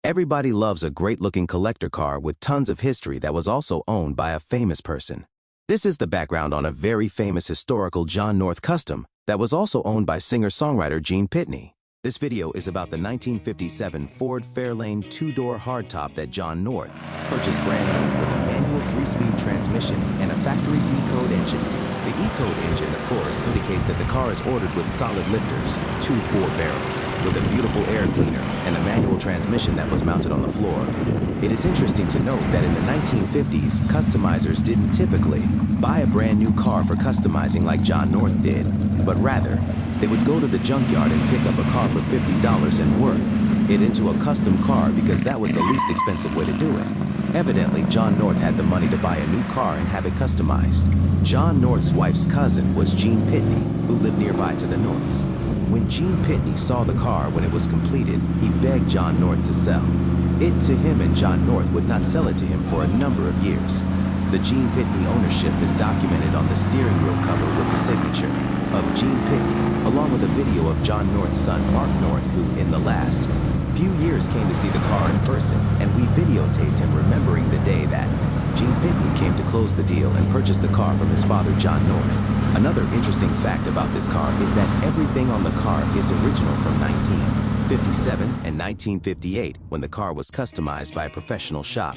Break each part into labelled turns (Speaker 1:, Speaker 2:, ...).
Speaker 1: Everybody loves a great-looking collector car with tons of history that was also owned by a famous person. This is the background on a very famous historical John North custom that was also owned by singer-songwriter Gene Pitney. This video is about the 1957 Ford Fairlane two-door hardtop that John North purchased brand new with a manual 3-speed transmission and a factory E-code engine. The E-code engine, of course, indicates that the car is ordered with solid lifters, 2 4-barrels, with a beautiful air cleaner and a manual transmission that was mounted on the floor. It is interesting to note that in the 1950s, customizers didn't typically buy a brand new car for customizing like John North did, but rather, they would go to the junkyard and pick up a car for $50 and work it into a custom car because that was the least expensive way to do it. Evidently, John North had the money to buy a new car and have it customized. John North's wife's cousin was Gene Pitney, who lived nearby to the Norths. When Gene Pitney saw the car when it was completed, he begged John North to sell it to him, and John North would not sell it to him for a number of years. The Gene Pitney ownership is documented on the steering wheel cover with the signature of Gene Pitney, along with a video of John North's son Mark North, who in the last few years came to see the car in person, and we videotaped him remembering the day that Gene Pitney came to close the deal and purchase the car from his father John North. Another interesting fact about this car is that everything on the car is original from 1957 and 1958 when the car was customized by a professional shop.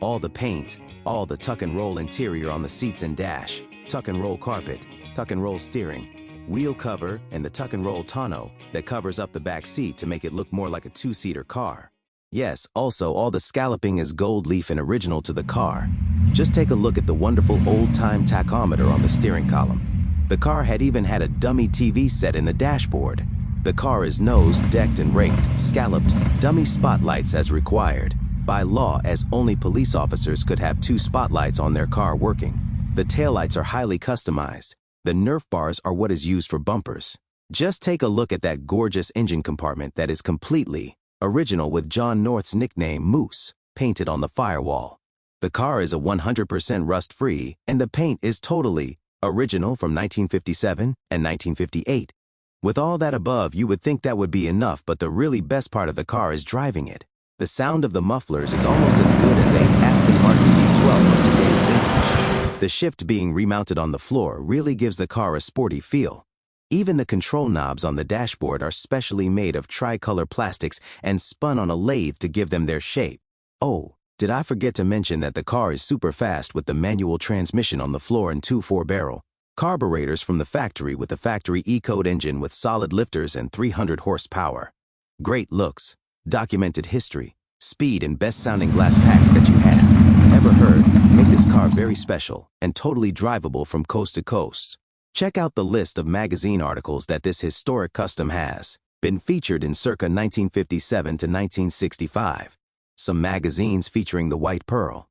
Speaker 1: All the paint, all the tuck and roll interior on the seats and dash, tuck and roll carpet, tuck and roll steering, wheel cover, and the tuck and roll tonneau that covers up the back seat to make it look more like a 2-seater car. Yes, also all the scalloping is gold leaf and original to the car. Just take a look at the wonderful old-time tachometer on the steering column. The car had even had a dummy TV set in the dashboard. The car is nosed, decked and raked, scalloped, dummy spotlights as required by law, as only police officers could have 2 spotlights on their car working. The taillights are highly customized. The Nerf bars are what is used for bumpers. Just take a look at that gorgeous engine compartment that is completely original with John North's nickname Moose painted on the firewall. The car is a 100% rust-free, and the paint is totally original from 1957 and 1958. With all that above, you would think that would be enough, but the really best part of the car is driving it. The sound of the mufflers is almost as good as a Aston Martin V12 of today's vintage. The shift being remounted on the floor really gives the car a sporty feel. Even the control knobs on the dashboard are specially made of tricolor plastics and spun on a lathe to give them their shape. Oh, did I forget to mention that the car is super fast with the manual transmission on the floor and 2 4-barrel carburetors from the factory with the factory E-code engine with solid lifters and 300 horsepower. Great looks, documented history, speed, and best-sounding glass packs that you have ever heard make this car very special and totally drivable from coast to coast. Check out the list of magazine articles that this historic custom has been featured in circa 1957 to 1965. Some magazines featuring the White Pearl,